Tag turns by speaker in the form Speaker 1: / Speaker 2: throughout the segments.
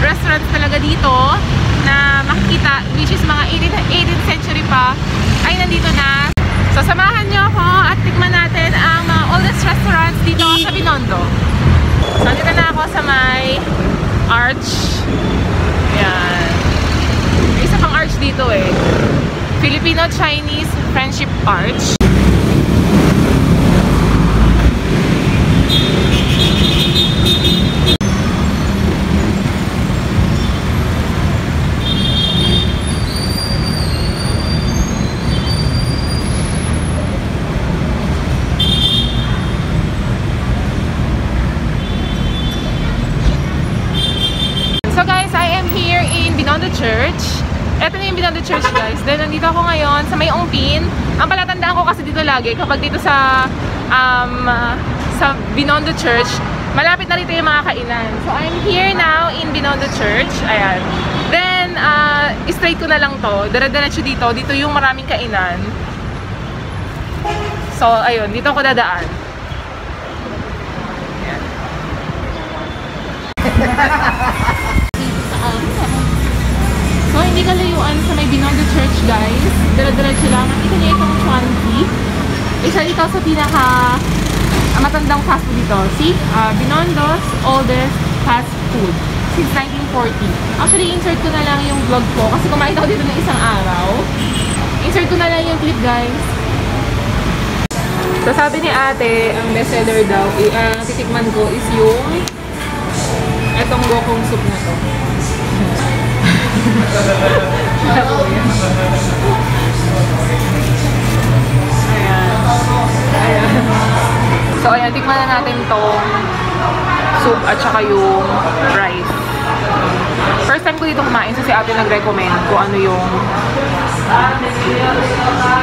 Speaker 1: restaurants talaga dito na makikita, which is mga 18th century pa, ay nandito na. So samahan nyo ako at tikman natin ang mga oldest restaurants dito sa Binondo. So nandito na ako sa may arch. Yan. May isa pang arch dito eh. Filipino-Chinese Friendship Arch. So guys, I am here in Binondo Church. Ito na yung Binondo Church guys. Then nandito ako ngayon sa may Ongpin. Ang palatandaan ko kasi dito lagi kapag dito sa Binondo Church, malapit na rito yung mga kainan. So I'm here now in Binondo Church. Ayan. Then straight ko na lang to. Dire-diretso dito. Dito yung maraming kainan. So ayun, dito ako dadaan. Ayan. So, hindi kalayuan sa may Binondo Church, guys. Dire-diretso lang. Nakita niyo itong Chuanqi. Isa dito sa pinaka matandang fast food dito. See? Binondo's oldest fast food since 1940. Actually, insert ko na lang yung vlog ko kasi kumain ako dito ng isang araw. Insert ko na lang yung clip, guys. So, sabi ni ate, ang bestseller daw, titikman ko is yung etong gokong soup na to. Ayan. So ayan, tikman na natin tong soup at saka yung rice. First time ko dito kumain, so si ate nag-recommend kung ano yung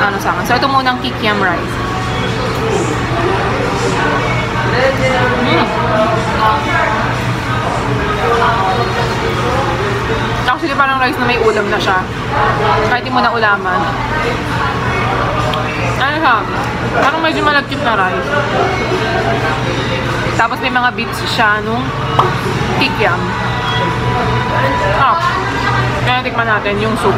Speaker 1: ano sa akin. So ito munang kikiam rice. Actually, parang rice na may ulam na siya. Kahit hindi mo na ulaman. Ano siya? Parang medyo malagkit na rice. Tapos may mga bits siya nung kikiam. Kaya tikman natin yung soup.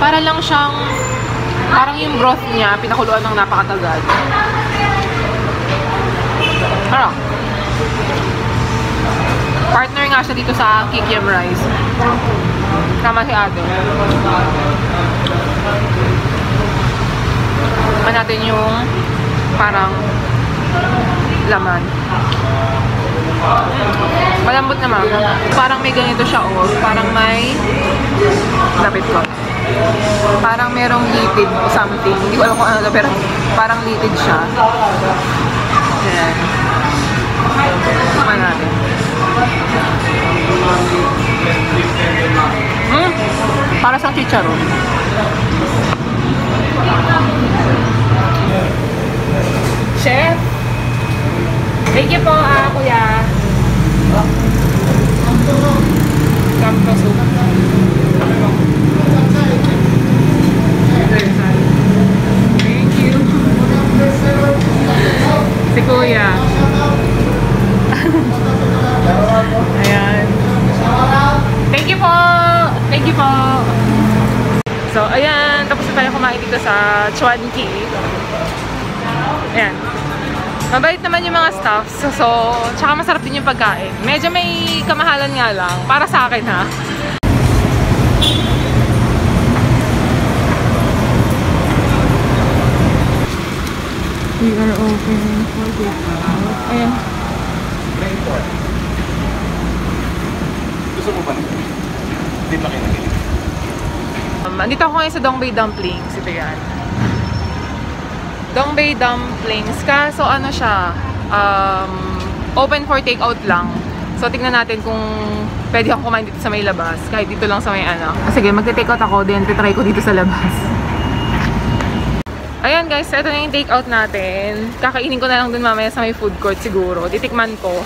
Speaker 1: Para lang siyang parang yung broth niya pinakuluan ng napakatagal. Harap. Partner nga siya dito sa kikiam rice. Tama si ate. Tikman natin yung parang laman. Malambot naman. Parang may ganito siya oh. Parang may lapit ko. Parang merong litid o something. Hindi ko alam kung ano pero parang litid siya. Ayan. Tikman natin. Para sa chicharon. Chef! Thank you po, kuya. Kampo soup. Thank you. Si kuya. Ayan. Thank you po. Thank you po. So, ayan. Tapos na tayo kumain dito sa Chuanqi. Ayan. Mabait naman yung mga staffs. So, tsaka masarap din yung pagkain. Medyo may kamahalan nga lang. Para sa akin, ha. We are open for takeout. Ayan.
Speaker 2: Gusto mo ba nito? Hindi pa kayo nakinig.
Speaker 1: Andito ako ngayon sa Dongbei Dumplings. Ito yan. Dongbei Dumplings. Kaso ano siya, open for takeout lang. So tingnan natin kung pwede ako kumain dito sa may labas. Kahit dito lang sa may ano. Sige, magte-takeout ako. Then titry ko dito sa labas. Ayan guys, ito na yung takeout natin. Kakainin ko na lang dun mamaya sa may food court siguro. Titikman ko.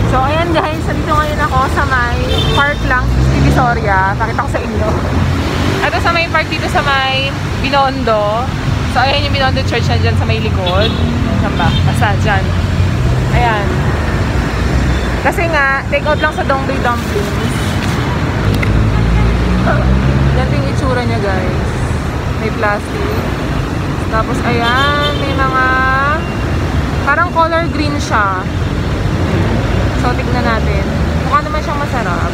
Speaker 1: So ayan guys, dito ngayon ako sa may park lang sa Divisoria. Pakita ko sa inyo. Ito sa may park dito sa may Binondo. So, ayan yung Binondo Church na dyan sa may likod. Saan ba? Basta dyan. Ayan. Kasi nga, take out lang sa Dongdoy Dumplings. Yan yung itsura niya, guys. May plastic. Tapos, ayan, may mga parang color green siya. So, tignan natin. Mukha naman siyang masarap.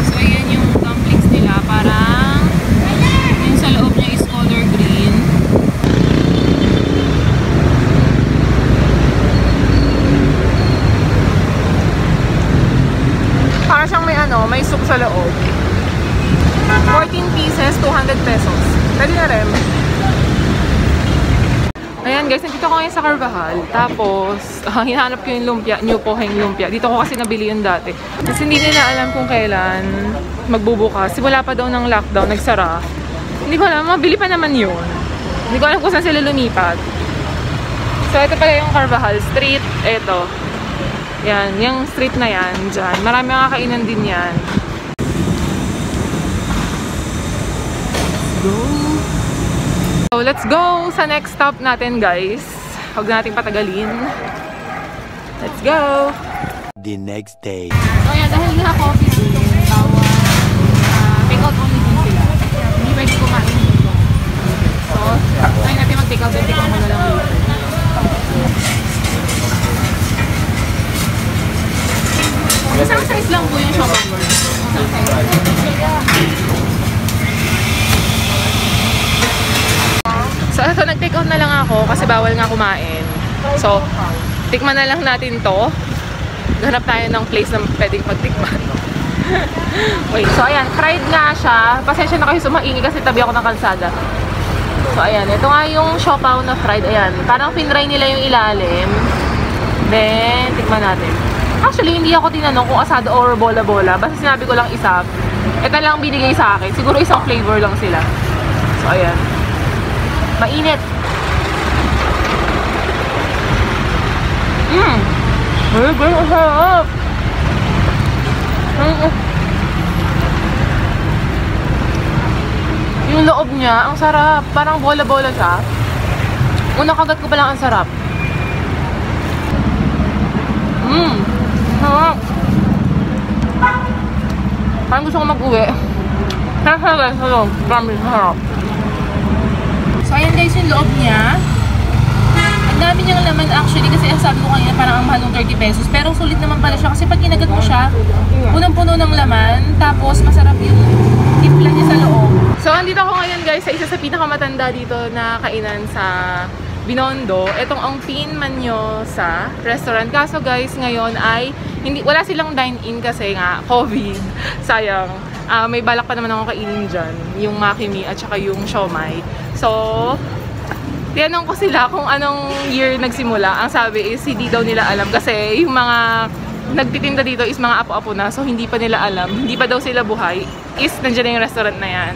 Speaker 1: So, ayan yung dumplings nila. Parang yung sa loob niya is color green. Para siyang may soup sa loob. 14 pieces, 200 pesos. Pwede na rin. Ayan guys, nandito ko ngayon sa Carvajal. Tapos, hinahanap ko yung lumpia, New Poheng lumpia. Dito ko kasi nabili yun dati. Kasi hindi nila alam kung kailan magbubukas. Simula pa daw ng lockdown, nagsara. Hindi ko alam, mabili pa naman yun. Hindi ko alam kung saan sila lumipat. So, ito pala yung Carvajal Street. Ito. Yan, yung street na yan, dyan. Marami mga kainan din yan. So, let's go sa next stop natin, guys. Huwag natin patagalin. Let's go!
Speaker 3: The next day.
Speaker 1: So, ayan, dahil naka-coffee din, bawal take out only din sila. Hindi pwede kumain dito. So, tayo natin mag-take out, then take out mo na lang dito. Isang size lang po yung shopping mall. Isang size. So, ito, nag-take out na lang ako kasi bawal nga kumain. So, tikman na lang natin to. Ganap tayo ng place na pwedeng magtikman. Wait, so ayan, fried nga siya. Pasensya na kayo sumaingi kasi tabi ako ng kalsada. So, ayan, ito nga yung siopaw na fried. Ayan, parang pinray nila yung ilalim. Then, tikman natin. Actually, hindi ako tinanong kung asado or bola-bola. Basta sinabi ko lang isa. Ito lang binigay sa akin. Siguro isang flavor lang sila. So, ayan. Mainit. Ay, ganyan ang sarap. Yung loob niya, ang sarap. Parang bola-bola siya. Unang kagat ko pa lang ang sarap. Sarap. Parang gusto ko mag-uwi. Sarap. Promise, sarap. So, ayan guys yung loob niya. Ang dami niyang laman actually kasi sabi ko kanina parang ang mahal ng 30 pesos. Pero sulit naman pala siya kasi pag kinagat mo siya, punong-puno ng laman. Tapos masarap yung timpla niya sa loob. So, andito ako ngayon guys sa isa sa pinakamatanda dito na kainan sa Binondo. Itong ang Tin Manyosa restaurant. Kaso guys, ngayon ay wala silang dine-in kasi nga COVID. Sayang. May balak pa naman ako kainin dyan. Yung makimi at saka yung siomai. So, tinanong ko sila kung anong year nagsimula. Ang sabi is hindi daw nila alam kasi yung mga nagtitinda dito is mga apo-apo na. So, hindi pa nila alam. Hindi pa daw sila buhay. Is nandiyan na yung restaurant na yan.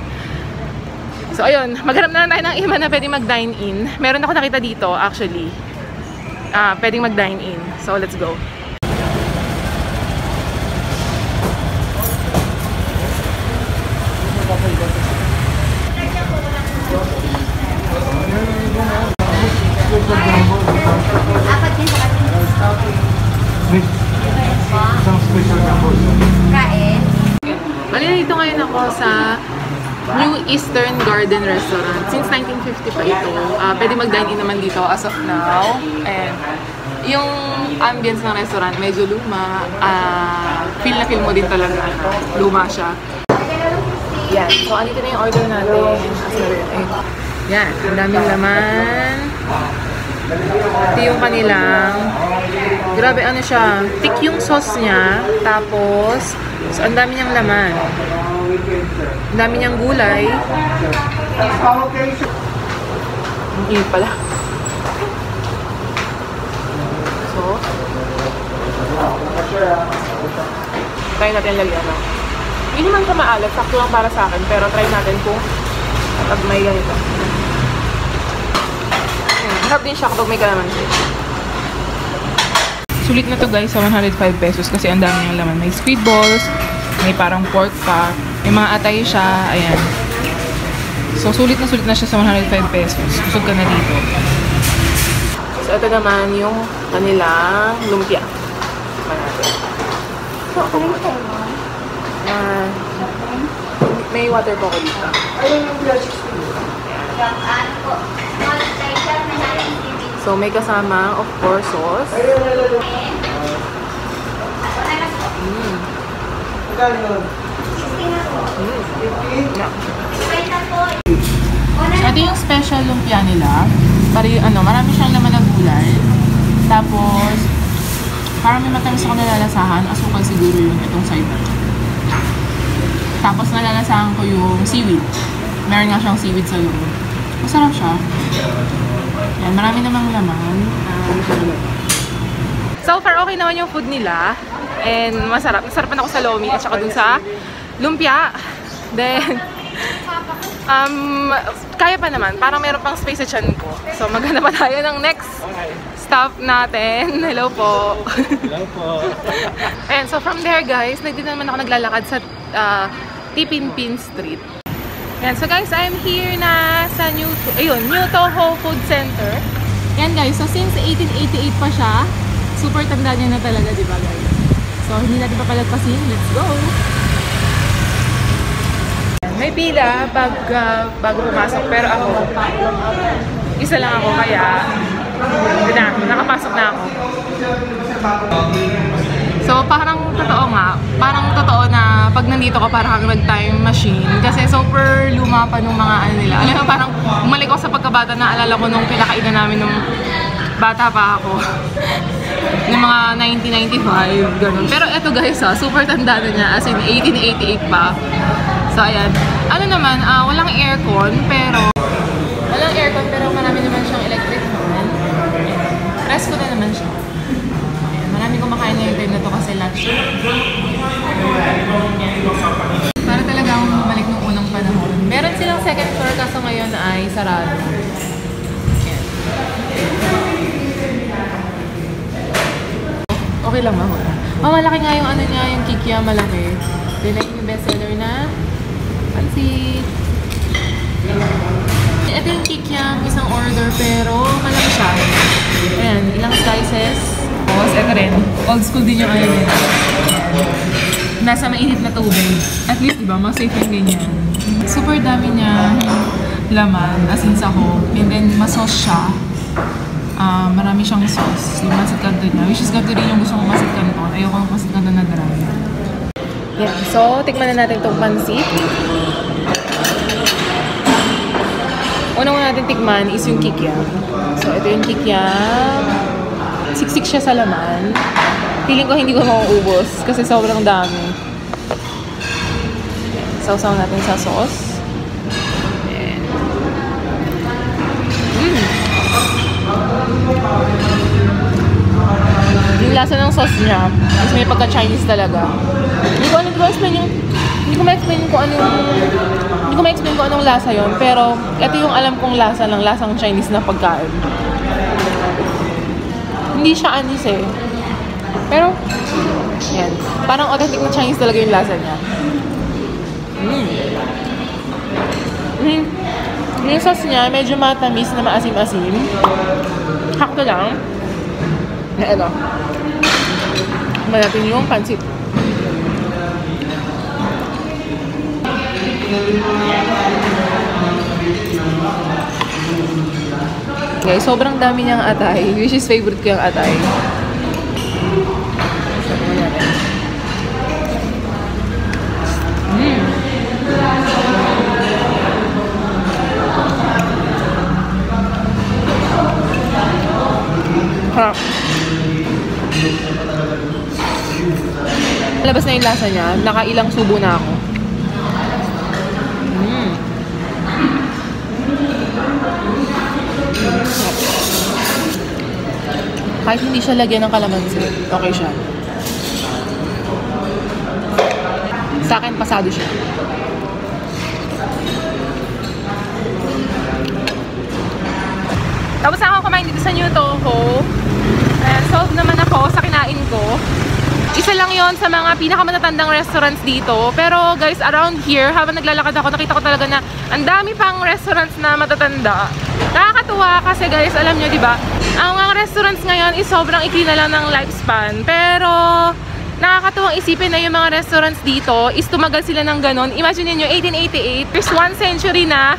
Speaker 1: So, ayun. Maghanap na lang tayo ng iba na pwedeng mag-dine-in. Meron ako nakita dito actually. Pwedeng mag-dine-in. So, let's go. Bali, dito ngayon ako sa New Eastern Garden Restaurant. Since 1950 pa ito. Pwede mag-dine-in naman dito as of now. And yung ambience ng restaurant medyo luma. Feel na feel mo din talaga. Luma siya. Yan. So, andito na yung order natin. Yan. Ang daming laman. Ito yung kanilang. Grabe, ano siya. Thick yung sauce niya. Tapos, so, ang dami niyang laman. Ang dami niyang gulay. Ang init pala. So, try natin lagyan lang. Hindi naman siya maalat. Sakto lang para sa akin. Pero try natin kung kapag may ganito. Harap din siya kapag may kalamansi. Sulit na to guys sa 105 pesos kasi ang dami niyang laman. May squid balls, may parang pork pa, May mga atay siya. Ayan. So, sulit na siya sa 105 pesos. Busog ka na dito. So, ito naman yung kanilang lumpia. May water po ko dito. So, may kasama, of course, sauce. So, ito yung special lumpia nila. Marami siyang laman ng gulay. Tapos, parang may matamis ako nalalasahan. Asukal siguro yung itong side na. Tapos, nalalasahan ko yung seaweed. Meron nga siyang seaweed sa loob. Masarap siya. Yan, marami namang laman. So far, okay naman yung food nila. And masarap. Nasarapan ako sa lomi at saka dun sa lumpia. Then, kaya pa naman. Parang meron pang space sa tiyan ko. So, maghanap pa tayo ng next stop natin. Hello po.
Speaker 2: Hello po.
Speaker 1: And so from there, guys, hindi naman ako naglalakad sa Tipinpin Street. Yan. So guys, I'm here na sa New Toho Food Center. Yan guys, so since 1888 pa siya, super tanda niya na talaga, di ba guys? So hindi natin papalagpasin, let's go! May pila bago pumasok, pero ako, isa lang ako, kaya nakapasok na ako. So, parang totoo na pag nandito ka parang kang nag-time machine. Kasi super luma pa nung mga ano nila. Alam mo, parang bumalik ako sa pagkabata na alala ko nung pinakainan namin nung bata pa ako. Nung mga 1995, ganun. Pero eto guys super tanda na niya, as in 1888 pa. So, ayan. Ano naman, walang aircon, pero marami naman siyang electric fan. Presko na naman siya. Marami kumakain na yung time na to kasi lunch. Para talaga akong bumalik nung unang panahon. Meron silang second floor kaso ngayon ay sarado. Okay lang ba? Malaki nga yung ano niya, yung kikya malaki. Then yung bestseller na pansit. Ito yung kikya, isang order pero malaki siya. Ayan, ilang slices. Tapos, ito rin. Old school din yung ano nila. Nasa mainit na tubig. At least, diba, mas safe yung ganyan. Super dami niya laman, as in sahog. And then, masos siya. Marami siyang sauce. Yung masit kanto niya. Which is ganito rin yung gusto kong masit kanto. Ayoko ng masit kanto na dry. Yeah. So, tikman na natin itong pansit. Unang natin tikman is yung kikiam. So, ito yung kikiam. Siksik siya sa laman. Feeling ko hindi ko mauubos kasi sobrang dami. Sausaw natin sa sauce. Yung lasa ng sauce niya is may pagka-Chinese talaga. Hindi ko ma-explain kung anong lasa yon, pero ito yung alam kong lasa ng lasang Chinese na pagkain. Hindi siya anis eh. Pero, yan. Parang authentic na Chinese talaga yung lasa niya. Yung sauce niya, medyo matamis na maasim-asim. Hakto lang. Ito. Tignan natin yung pansit. Okay, sobrang dami niyang atay. Which is favorite ko yung atay. Harap. Labas na yung lasa niya. Nakailang subo na ako. Kahit hindi siya lagyan ng kalamansi, okay siya. Sa akin, pasado siya. Tapos ako kumain dito sa New Toho. Ayan, solve naman ako sa kinain ko. Isa lang yon sa mga pinakamatatandang restaurants dito. Pero guys, around here, habang naglalakad ako, nakita ko talaga na ang dami pang restaurants na matatanda. Nakakatuwa kasi guys, alam nyo, di ba? Ang mga restaurants ngayon is sobrang ikli na lang ng lifespan. Pero nakakatuwang isipin na yung mga restaurants dito is tumagal sila ng ganon. Imagine niyo 1888, there's 1 century na,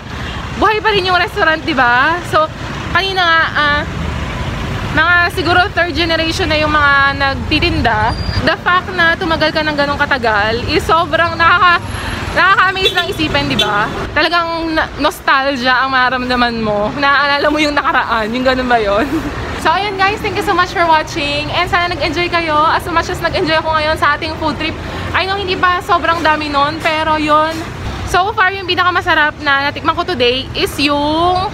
Speaker 1: buhay pa rin yung restaurant, di ba? So, kanina nga, mga siguro 3rd generation na yung mga nagtitinda. The fact na tumagal ka ng ganong katagal is sobrang nakaka-amaze ng isipin, di ba? Talagang nostalgia ang maramdaman mo. Naaalala mo yung nakaraan, yung ganun ba yun? So ayun guys, thank you so much for watching. And sana nag-enjoy kayo as much as nag-enjoy ako ngayon sa ating food trip. I know hindi pa sobrang dami nun, pero yun. So far, yung pinakamasarap na natikman ko today is yung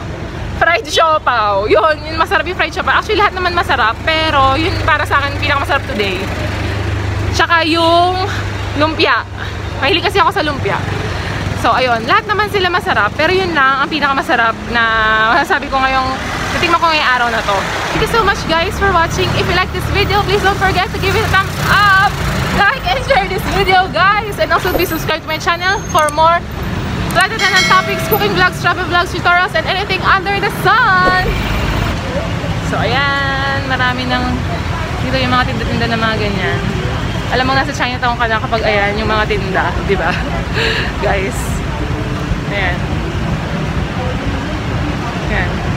Speaker 1: fried siopaw. Yun masarap yung fried siopaw. Actually, lahat naman masarap. Pero, yun para sa akin, pinakamasarap today. Tsaka yung lumpia. Mahilig kasi ako sa lumpia. So, ayun. Lahat naman sila masarap. Pero yun lang ang pinakamasarap na masasabi ko ngayong natikman ko ngayong araw na to. Thank you so much guys for watching. If you like this video, please don't forget to give it a thumbs up. Like and share this video guys. And also be subscribed to my channel for more Platinum topics, cooking vlogs, travel vlogs, tutorials, and anything under the sun. So, ayan. Marami ng dito yung mga tinda-tinda na mga ganyan. Alam mo, nasa Chinatown ka na kapag ayan yung mga tinda. Diba? Guys. Ayan. Ayan.